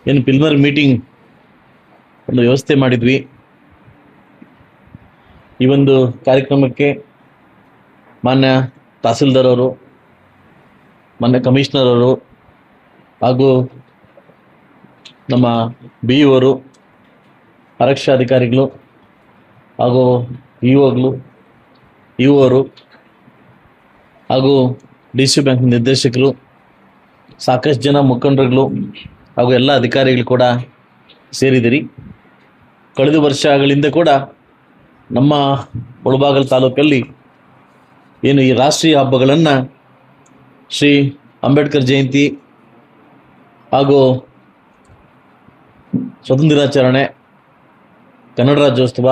ಏನು preliminary meeting ಒಂದು ವ್ಯವಸ್ಥೆ ಮಾಡಿದ್ವಿ. ಈ ಒಂದು ಕಾರ್ಯಕ್ರಮಕ್ಕೆ ಮಾನ್ಯ ತಹಸೀಲ್ದಾರ್ ಅವರು, ಮಾನ್ಯ ಕಮಿಷನರ್ ಅವರು ಹಾಗೂ ನಮ್ಮ BEO ಅವರು, ಆರಕ್ಷಾ ಅಧಿಕಾರಿಗಳು ಹಾಗೂ EOಗಳು, EO ಅವರು ಹಾಗೂ DC ಬ್ಯಾಂಕ್ ನಿರ್ದೇಶಕರು, ಸಾಕಷ್ಟು ಜನ ಮುಖಂಡರುಗಳು ಹಾಗೂ ಎಲ್ಲ ಅಧಿಕಾರಿಗಳು ಕೂಡ ಸೇರಿದಿರಿ. ಕಳೆದ ವರ್ಷಗಳಿಂದ ಕೂಡ ನಮ್ಮ ಮುಳಬಾಗಿಲು ತಾಲೂಕಲ್ಲಿ ಏನು ಈ ರಾಷ್ಟ್ರೀಯ ಹಬ್ಬಗಳನ್ನು ಶ್ರೀ ಅಂಬೇಡ್ಕರ್ ಜಯಂತಿ ಹಾಗೂ ಸ್ವಾತಂತ್ರ್ಯ ದಿನಾಚರಣೆ, ಕನ್ನಡ ರಾಜ್ಯೋತ್ಸವ,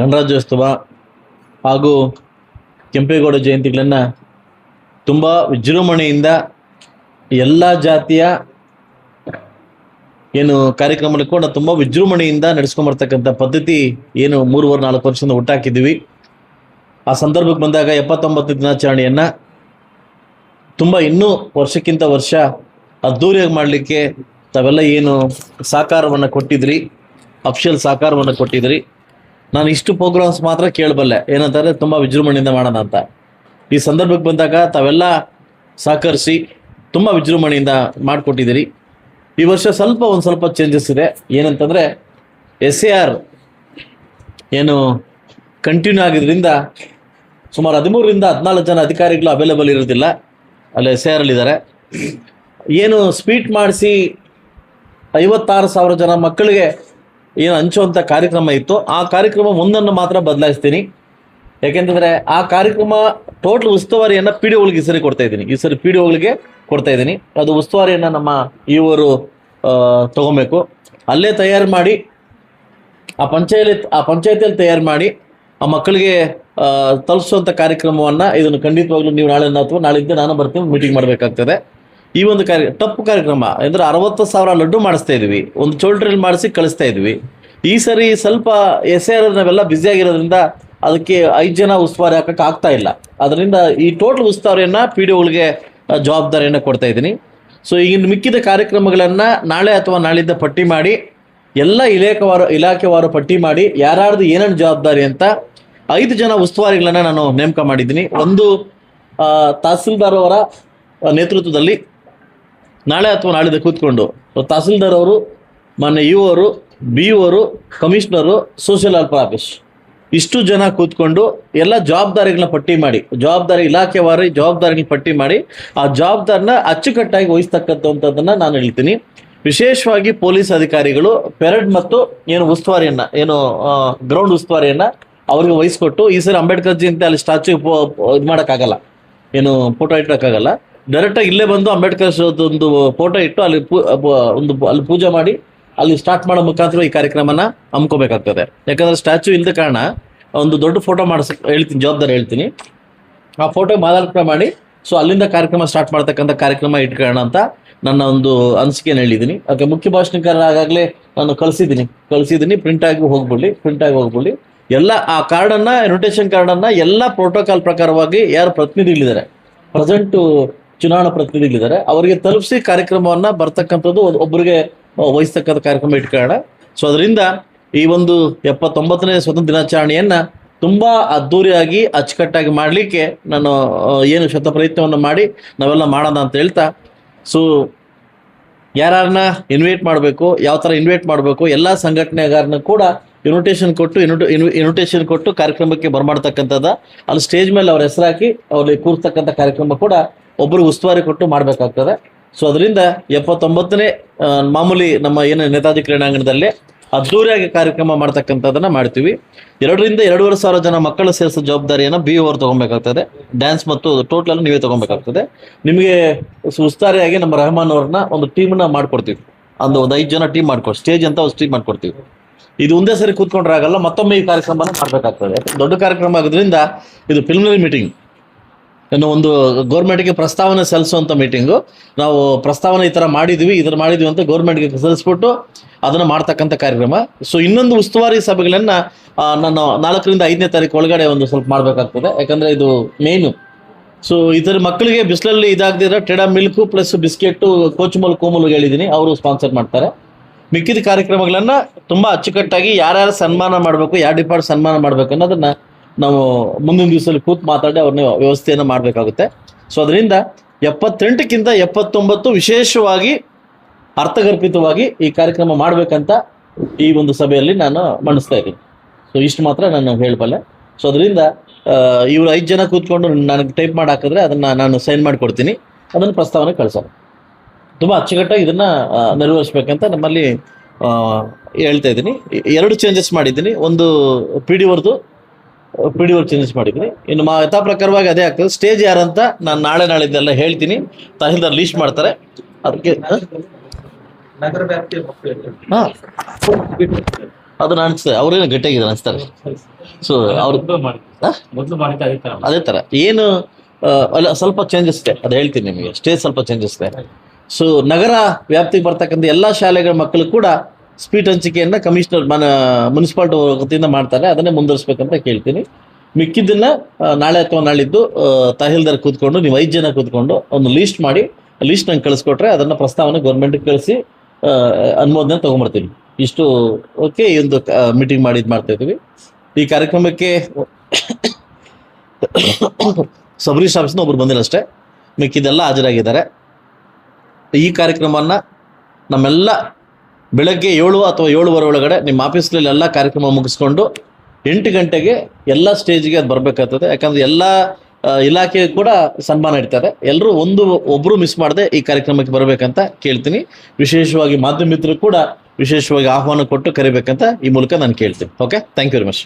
ಗಣರಾಜ್ಯೋತ್ಸವ ಹಾಗೂ ಕೆಂಪೇಗೌಡ ಜಯಂತಿಗಳನ್ನು ತುಂಬ ವಿಜೃಂಭಣೆಯಿಂದ ಎಲ್ಲ ಜಾತಿಯ ಏನು ಕಾರ್ಯಕ್ರಮಗಳು ಕೂಡ ತುಂಬ ವಿಜೃಂಭಣೆಯಿಂದ ನಡೆಸ್ಕೊಂಬರ್ತಕ್ಕಂಥ ಪದ್ಧತಿ ಏನು 3-4 ವರ್ಷದಿಂದ ಹುಟ್ಟಾಕಿದ್ದೀವಿ. ಆ ಸಂದರ್ಭಕ್ಕೆ ಬಂದಾಗ 79ನೇ ದಿನಾಚರಣೆಯನ್ನು ತುಂಬ ಇನ್ನೂ ವರ್ಷಕ್ಕಿಂತ ವರ್ಷ ಅದ್ಧೂರಿಯಾಗಿ ಮಾಡಲಿಕ್ಕೆ ತಾವೆಲ್ಲ ಏನು ಸಹಕಾರವನ್ನು ಕೊಟ್ಟಿದ್ರಿ, ಅಫಿಷಿಯಲ್ ಸಹಕಾರವನ್ನು ಕೊಟ್ಟಿದ್ರಿ. ನಾನು ಇಷ್ಟು ಪ್ರೋಗ್ರಾಮ್ಸ್ ಮಾತ್ರ ಕೇಳಬಲ್ಲೆ, ಏನಂತಾರೆ ತುಂಬ ವಿಜೃಂಭಣೆಯಿಂದ ಮಾಡೋಣ ಅಂತ. ಈ ಸಂದರ್ಭಕ್ಕೆ ಬಂದಾಗ ತಾವೆಲ್ಲ ಸಹಕರಿಸಿ ತುಂಬ ವಿಜೃಂಭಣೆಯಿಂದ ಮಾಡಿಕೊಟ್ಟಿದ್ದೀರಿ. ಈ ವರ್ಷ ಒಂದು ಸ್ವಲ್ಪ ಚೇಂಜಸ್ ಇದೆ. ಏನಂತಂದರೆ SAR ಏನು ಕಂಟಿನ್ಯೂ ಆಗಿದ್ದರಿಂದ ಸುಮಾರು 13ರಿಂದ 14 ಜನ ಅಧಿಕಾರಿಗಳು ಅವೈಲೇಬಲ್ ಇರೋದಿಲ್ಲ, ಅಲ್ಲಿ SAR ಅಲ್ಲಿದ್ದಾರೆ. ಏನು ಸ್ಪೀಟ್ ಮಾಡಿಸಿ 56,000 ಜನ ಮಕ್ಕಳಿಗೆ ಏನು ಹಂಚುವಂಥ ಕಾರ್ಯಕ್ರಮ ಇತ್ತು, ಆ ಕಾರ್ಯಕ್ರಮ ಒಂದನ್ನು ಮಾತ್ರ ಬದಲಾಯಿಸ್ತೀನಿ. ಯಾಕೆಂತಂದರೆ ಆ ಕಾರ್ಯಕ್ರಮ ಟೋಟಲ್ ಉಸ್ತುವಾರಿಯನ್ನು PDOಗಳಿಗೆ ಈ ಸರಿ ಕೊಡ್ತಾ ಇದ್ದೀನಿ. ಈ ಸರಿ PDOಗಳಿಗೆ ಕೊಡ್ತಾ ಇದ್ದೀನಿ. ಅದು ಉಸ್ತುವಾರಿಯನ್ನು ನಮ್ಮ ಇವರು ತಗೊಬೇಕು. ಅಲ್ಲೇ ತಯಾರು ಮಾಡಿ ಆ ಪಂಚಾಯತಿಯಲ್ಲಿ ತಯಾರು ಮಾಡಿ ಆ ಮಕ್ಕಳಿಗೆ ತಲುಪಿಸುವಂಥ ಕಾರ್ಯಕ್ರಮವನ್ನು ಇದನ್ನು ಖಂಡಿತವಾಗ್ಲೂ ನೀವು ನಾಳೆ ಅಥವಾ ನಾಳಿದ್ದು ನಾನು ಬರ್ತೀನಿ, ಮೀಟಿಂಗ್ ಮಾಡಬೇಕಾಗ್ತದೆ. ಈ ಒಂದು ತಪ್ಪು ಕಾರ್ಯಕ್ರಮ ಅಂದರೆ 60,000 ಲಡ್ಡು ಮಾಡಿಸ್ತಾ ಇದ್ವಿ, ಒಂದು ಚೋಲ್ಟ್ರಲ್ಲಿ ಮಾಡಿಸಿ ಕಳಿಸ್ತಾ ಇದ್ವಿ. ಈ ಸರಿ ಸ್ವಲ್ಪ SAR ನಾವೆಲ್ಲ ಬ್ಯುಸಿ ಆಗಿರೋದ್ರಿಂದ ಅದಕ್ಕೆ 5 ಜನ ಉಸ್ತುವಾರಿ ಹಾಕಕ್ಕೆ ಆಗ್ತಾ ಇಲ್ಲ. ಅದರಿಂದ ಈ ಟೋಟಲ್ ಉಸ್ತುವಾರಿಯನ್ನು PDOಗಳಿಗೆ ಜವಾಬ್ದಾರಿಯನ್ನು ಕೊಡ್ತಾ ಇದ್ದೀನಿ. ಸೊ ಈಗಿನ ಮಿಕ್ಕಿದ ಕಾರ್ಯಕ್ರಮಗಳನ್ನು ನಾಳೆ ಅಥವಾ ನಾಳಿದ್ದ ಪಟ್ಟಿ ಮಾಡಿ ಎಲ್ಲ ಇಲಾಖೆವಾರು ಪಟ್ಟಿ ಮಾಡಿ ಯಾರ್ಯಾರ್ದು ಏನೇನು ಜವಾಬ್ದಾರಿ ಅಂತ 5 ಜನ ಉಸ್ತುವಾರಿಗಳನ್ನು ನಾನು ನೇಮಕ ಮಾಡಿದ್ದೀನಿ. ಒಂದು ತಹಸೀಲ್ದಾರ್ ಅವರ ನೇತೃತ್ವದಲ್ಲಿ ನಾಳೆ ಅಥವಾ ನಾಳಿದ್ದ ಕೂತ್ಕೊಂಡು ತಹಸೀಲ್ದಾರ್ ಅವರು, ಮಾನ್ಯ EO ಅವರು, BEO ಅವರು, ಕಮಿಷನರು, ಸೋಷಿಯಲ್ ವೆಲ್ಫೇರ್ ಆಫೀಸ್ ಇಷ್ಟು ಜನ ಕೂತ್ಕೊಂಡು ಎಲ್ಲ ಜವಾಬ್ದಾರಿಗಳನ್ನ ಪಟ್ಟಿ ಮಾಡಿ, ಇಲಾಖೆವಾರು ಜವಾಬ್ದಾರಿಗಳನ್ನ ಪಟ್ಟಿ ಮಾಡಿ ಆ ಜವಾಬ್ದಾರಿನ ಅಚ್ಚುಕಟ್ಟಾಗಿ ವಹಿಸ್ತಕ್ಕಂಥದ್ದನ್ನು ನಾನು ಹೇಳ್ತೀನಿ. ವಿಶೇಷವಾಗಿ ಪೊಲೀಸ್ ಅಧಿಕಾರಿಗಳು ಪೆರೇಡ್ ಮತ್ತು ಏನು ಉಸ್ತುವಾರಿಯನ್ನು ಗ್ರೌಂಡ್ ಉಸ್ತುವಾರಿಯನ್ನು ಅವ್ರಿಗೆ ವಹಿಸ್ಕೊಟ್ಟು, ಈ ಸರಿ ಅಂಬೇಡ್ಕರ್ ಜಯಂತಿ ಅಲ್ಲಿ ಸ್ಟ್ಯಾಚ್ಯೂ ಇದು ಮಾಡೋಕ್ಕಾಗಲ್ಲ, ಏನು ಫೋಟೋ ಇಟ್ಟೋಕ್ಕಾಗಲ್ಲ. ಡೈರೆಕ್ಟಾಗಿ ಇಲ್ಲೇ ಬಂದು ಅಂಬೇಡ್ಕರ್ ಒಂದು ಫೋಟೋ ಇಟ್ಟು ಅಲ್ಲಿ ಅಲ್ಲಿ ಪೂಜೆ ಮಾಡಿ ಅಲ್ಲಿ ಸ್ಟಾರ್ಟ್ ಮಾಡೋ ಮುಖಾಂತರ ಈ ಕಾರ್ಯಕ್ರಮನ ಹಮ್ಕೋಬೇಕಾಗ್ತದೆ. ಯಾಕಂದರೆ ಸ್ಟ್ಯಾಚ್ಯೂ ಇಲ್ಲದ ಕಾರಣ ಒಂದು ದೊಡ್ಡ ಫೋಟೋ ಹೇಳ್ತೀನಿ, ಜವಾಬ್ದಾರಿ ಹೇಳ್ತೀನಿ. ಆ ಫೋಟೋ ಮಾಲಾರ್ಪಣೆ ಮಾಡಿ ಸೊ ಅಲ್ಲಿಂದ ಕಾರ್ಯಕ್ರಮ ಸ್ಟಾರ್ಟ್ ಮಾಡ್ತಕ್ಕಂಥ ಕಾರ್ಯಕ್ರಮ ಇಟ್ಕೊಳ್ಳೋಣ ಅಂತ ನನ್ನ ಒಂದು ಅನಿಸಿಕೆಯನ್ನು ಹೇಳಿದ್ದೀನಿ. ಅದಕ್ಕೆ ಮುಖ್ಯ ಭಾಷಣಕಾರ ಆಗಾಗಲೇ ನಾನು ಕಳಿಸಿದ್ದೀನಿ. ಪ್ರಿಂಟ್ ಆಗಿ ಹೋಗ್ಬಿಡ್ಲಿ. ಎಲ್ಲ ಆ ಕಾರ್ಡನ್ನು, ಇನ್ವಿಟೇಷನ್ ಕಾರ್ಡನ್ನು ಎಲ್ಲ ಪ್ರೋಟೋಕಾಲ್ ಪ್ರಕಾರವಾಗಿ ಯಾರು ಪ್ರತಿನಿಧಿಗಳಿದ್ದಾರೆ, ಪ್ರೆಸೆಂಟು ಚುನಾವಣಾ ಪ್ರತಿನಿಧಿಗಳಿದ್ದಾರೆ, ಅವರಿಗೆ ತಲುಪಿಸಿ ಕಾರ್ಯಕ್ರಮವನ್ನು ಬರ್ತಕ್ಕಂಥದ್ದು ಒಬ್ಬರಿಗೆ ವಹಿಸ್ತಕ್ಕಂಥ ಕಾರ್ಯಕ್ರಮ ಇಟ್ಕೊಳ್ಳೋಣ. ಸೊ ಅದರಿಂದ ಈ ಒಂದು 79ನೇ ಸ್ವಾತಂತ್ರ್ಯ ದಿನಾಚರಣೆಯನ್ನು ತುಂಬ ಅದ್ಧೂರಿಯಾಗಿ ಅಚ್ಚುಕಟ್ಟಾಗಿ ಮಾಡಲಿಕ್ಕೆ ನಾನು ಏನು ಪ್ರಯತ್ನವನ್ನು ಮಾಡಿ ನಾವೆಲ್ಲ ಮಾಡೋಣ ಅಂತ ಹೇಳ್ತಾ, ಸೊ ಯಾರನ್ನ ಇನ್ವೈಟ್ ಮಾಡಬೇಕು, ಯಾವ ಥರ ಇನ್ವೈಟ್ ಮಾಡಬೇಕು, ಎಲ್ಲ ಸಂಘಟನೆಗಾರನ ಕೂಡ ಇನ್ವಿಟೇಷನ್ ಕೊಟ್ಟು ಕಾರ್ಯಕ್ರಮಕ್ಕೆ ಬರಮಾಡ್ತಕ್ಕಂಥದ್ದು, ಅಲ್ಲಿ ಸ್ಟೇಜ್ ಮೇಲೆ ಅವ್ರ ಹೆಸರು ಹಾಕಿ ಅವ್ರಿಗೆ ಕೂರ್ತಕ್ಕಂಥ ಕಾರ್ಯಕ್ರಮ ಕೂಡ ಒಬ್ಬರಿಗೆ ಉಸ್ತುವಾರಿ ಕೊಟ್ಟು ಮಾಡಬೇಕಾಗ್ತದೆ. ಸೊ ಅದರಿಂದ 79ನೇ ಮಾಮೂಲಿ ನಮ್ಮ ಏನು ನೇತಾಜಿ ಕ್ರೀಡಾಂಗಣದಲ್ಲಿ ಅದ್ದೂರಿಯಾಗಿ ಕಾರ್ಯಕ್ರಮ ಮಾಡ್ತಕ್ಕಂಥದ್ದನ್ನು ಮಾಡ್ತೀವಿ. 2ರಿಂದ 2,500 ಜನ ಮಕ್ಕಳು ಸೇರಿಸೋ ಜವಾಬ್ದಾರಿಯನ್ನು BEO ಅವರು ತೊಗೊಬೇಕಾಗ್ತದೆ. ಡ್ಯಾನ್ಸ್ ಮತ್ತು ಟೋಟಲ್ ನೀವೇ ತೊಗೊಬೇಕಾಗ್ತದೆ. ನಿಮಗೆ ಉಸ್ತುವಾರಿಯಾಗಿ ನಮ್ಮ ರೆಹಮಾನ್ ಅವ್ರನ್ನ ಒಂದು ಟೀಮನ್ನ ಮಾಡ್ಕೊಡ್ತೀವಿ, ಒಂದು 5 ಜನ ಟೀಮ್ ಮಾಡ್ಕೊಡ್ತೀವಿ, ಸ್ಟೇಜ್ ಅಂತ ಒಂದು ಟೀಮ್ ಮಾಡ್ಕೊಡ್ತೀವಿ. ಇದು ಒಂದೇ ಸರಿ ಕೂತ್ಕೊಂಡ್ರೆ ಆಗಲ್ಲ, ಮತ್ತೊಮ್ಮೆ ಈ ಕಾರ್ಯಕ್ರಮನ ಮಾಡಬೇಕಾಗ್ತದೆ. ದೊಡ್ಡ ಕಾರ್ಯಕ್ರಮ ಆಗೋದ್ರಿಂದ ಇದು ಪ್ರಿಲಿಮಿನರಿ ಮೀಟಿಂಗ್, ಒಂದು ಗೌರ್ಮೆಂಟ್ಗೆ ಪ್ರಸ್ತಾವನೆ ಸಲ್ಲಿಸುವಂಥ ಮೀಟಿಂಗು. ನಾವು ಪ್ರಸ್ತಾವನೆ ಈ ಥರ ಮಾಡಿದ್ವಿ ಅಂತ ಗೌರ್ಮೆಂಟ್ಗೆ ಸಲ್ಲಿಸ್ಬಿಟ್ಟು ಅದನ್ನು ಮಾಡ್ತಕ್ಕಂಥ ಕಾರ್ಯಕ್ರಮ. ಸೊ ಇನ್ನೊಂದು ಉಸ್ತುವಾರಿ ಸಭೆಗಳನ್ನು ನಾನು 4ರಿಂದ 5ನೇ ತಾರೀಕು ಒಳಗಡೆ ಒಂದು ಸ್ವಲ್ಪ ಮಾಡಬೇಕಾಗ್ತದೆ. ಯಾಕಂದರೆ ಇದು ಮೇಯ್ನು ಸೊ ಈ ಥರ ಮಕ್ಕಳಿಗೆ ಬಿಸಿಲಲ್ಲಿ ಇದಾಗದಿರ ಟೆಡಾ ಮಿಲ್ಕು ಪ್ಲಸ್ ಬಿಸ್ಕೆಟು ಕೋಚುಮಲ್ ಕೋಮಲ್ ಹೇಳಿದ್ದೀನಿ, ಅವರು ಸ್ಪಾನ್ಸರ್ ಮಾಡ್ತಾರೆ. ಮಿಕ್ಕಿದ ಕಾರ್ಯಕ್ರಮಗಳನ್ನು ತುಂಬ ಅಚ್ಚುಕಟ್ಟಾಗಿ ಯಾರ್ಯಾರು ಸನ್ಮಾನ ಮಾಡಬೇಕು, ಯಾವ ಡಿಪಾರ್ಟ್ ಸನ್ಮಾನ ಮಾಡಬೇಕು ಅನ್ನೋದನ್ನು ನಾವು ಮುಂದಿನ ದಿವಸದಲ್ಲಿ ಕೂತು ಮಾತಾಡಿ ಅವ್ರನ್ನ ವ್ಯವಸ್ಥೆಯನ್ನು ಮಾಡಬೇಕಾಗುತ್ತೆ. ಸೊ ಅದರಿಂದ 78ಕ್ಕಿಂತ 79 ವಿಶೇಷವಾಗಿ ಅರ್ಥಗರ್ಭಿತವಾಗಿ ಈ ಕಾರ್ಯಕ್ರಮ ಮಾಡಬೇಕಂತ ಈ ಒಂದು ಸಭೆಯಲ್ಲಿ ನಾನು ಮಂಡಿಸ್ತಾ ಇದ್ದೀನಿ. ಸೊ ಇಷ್ಟು ಮಾತ್ರ ನಾನು ಹೇಳಬಲ್ಲೆ. ಸೊ ಅದರಿಂದ ಇವರು 5 ಜನ ಕೂತ್ಕೊಂಡು ನನಗೆ ಟೈಪ್ ಮಾಡಿ ಹಾಕಿದ್ರೆ ಅದನ್ನು ನಾನು ಸೈನ್ ಮಾಡಿ ಕೊಡ್ತೀನಿ, ಅದನ್ನು ಪ್ರಸ್ತಾವನೆ ಕಳಿಸೋಣ. ತುಂಬ ಅಚ್ಚುಕಟ್ಟಾಗಿ ಇದನ್ನು ನೆರವೇರಿಸ್ಬೇಕಂತ ನಮ್ಮಲ್ಲಿ ಹೇಳ್ತಾ ಇದ್ದೀನಿ. 2 ಚೇಂಜಸ್ ಮಾಡಿದ್ದೀನಿ. ಒಂದು ಪಿ ಡಿ ವರ್ದು ಚೇಂಜಸ್ ಮಾಡಿದ್ದೀನಿ. ಇನ್ನು ಯಥಾ ಪ್ರಕಾರವಾಗಿ ಅದೇ ಆಗ್ತದೆ. ಸ್ಟೇಜ್ ಯಾರಂತ ನಾನು ನಾಳಿದ್ದೆಲ್ಲ ಹೇಳ್ತೀನಿ, ತಹಸೀಲ್ದಾರ್ ಲೀಸ್ಟ್ ಮಾಡ್ತಾರೆ. ಅದಕ್ಕೆ ನಗರ ವ್ಯಾಪ್ತಿಯ ಹಾಂ ಅದನ್ನ ಅನಿಸ್ತದೆ, ಅವ್ರೇನು ಗಟ್ಟಿಯಾಗಿದ್ದಾರೆ ಅನಿಸ್ತಾರೆ. ಸೊ ಅವ್ರು ಅದೇ ಥರ ಏನು ಅಲ್ಲ, ಸ್ವಲ್ಪ ಚೇಂಜಸ್ ಇದೆ, ಅದು ಹೇಳ್ತೀನಿ ನಿಮಗೆ. ಸ್ಟೇಜ್ ಸ್ವಲ್ಪ ಚೇಂಜಸ್ ಇದೆ. ಸೊ ನಗರ ವ್ಯಾಪ್ತಿಗೆ ಬರ್ತಕ್ಕಂಥ ಎಲ್ಲ ಶಾಲೆಗಳ ಮಕ್ಕಳು ಕೂಡ ಸ್ಪೀಟ್ ಹಂಚಿಕೆಯನ್ನು ಕಮಿಷನರ್ ಮುನ್ಸಿಪಾಲ್ಟಿ ವತಿಯಿಂದ ಮಾಡ್ತಾರೆ, ಅದನ್ನೇ ಮುಂದುವರಿಸ್ಬೇಕಂತ ಕೇಳ್ತೀನಿ. ಮಿಕ್ಕಿದ್ದನ್ನು ನಾಳೆ ಅಥವಾ ನಾಳಿದ್ದು ತಹಸೀಲ್ದಾರ್ ಕೂತ್ಕೊಂಡು ನೀವು 5 ಜನ ಕೂತ್ಕೊಂಡು ಒಂದು ಲೀಸ್ಟ್ ಮಾಡಿ, ಲೀಸ್ಟ್ ನಂಗೆ ಕಳಿಸ್ಕೊಟ್ರೆ ಅದನ್ನು ಪ್ರಸ್ತಾವನೆ ಗೌರ್ಮೆಂಟ್ಗೆ ಕಳಿಸಿ ಅನುಮೋದನೆ ತೊಗೊಂಬರ್ತೀನಿ. ಇಷ್ಟು ಓಕೆ. ಈ ಒಂದು ಮೀಟಿಂಗ್ ಮಾಡಿ ಇದು ಮಾಡ್ತಾ ಇದ್ದೀವಿ. ಈ ಕಾರ್ಯಕ್ರಮಕ್ಕೆ ಸಬ್ ರಿಜಿಸ್ಟ್ರಾರ್ ಆಫೀಸ್ನ ಒಬ್ರು ಬಂದಿಲ್ಲ ಅಷ್ಟೇ, ಮಿಕ್ಕಿದೆಲ್ಲ ಹಾಜರಾಗಿದ್ದಾರೆ. ಈ ಕಾರ್ಯಕ್ರಮವನ್ನು ನಮ್ಮೆಲ್ಲ ಬೆಳಗ್ಗೆ 7 ಅಥವಾ 7:15 ಒಳಗಡೆ ನಿಮ್ಮ ಆಫೀಸ್ನಲ್ಲಿ ಎಲ್ಲ ಕಾರ್ಯಕ್ರಮ ಮುಗಿಸ್ಕೊಂಡು 8 ಗಂಟೆಗೆ ಎಲ್ಲ ಸ್ಟೇಜ್ಗೆ ಅದು ಬರಬೇಕಾಗ್ತದೆ. ಯಾಕಂದರೆ ಎಲ್ಲ ಇಲಾಖೆ ಕೂಡ ಸನ್ಮಾನ ಇಡ್ತಾರೆ. ಎಲ್ಲರೂ ಒಬ್ಬರು ಮಿಸ್ ಮಾಡದೆ ಈ ಕಾರ್ಯಕ್ರಮಕ್ಕೆ ಬರಬೇಕಂತ ಕೇಳ್ತೀನಿ. ವಿಶೇಷವಾಗಿ ಮಾಧ್ಯಮ ಮಿತ್ರರು ಕೂಡ ವಿಶೇಷವಾಗಿ ಆಹ್ವಾನ ಕೊಟ್ಟು ಕರಿಬೇಕಂತ ಈ ಮೂಲಕ ನಾನು ಕೇಳ್ತೀನಿ. Okay, thank you very much.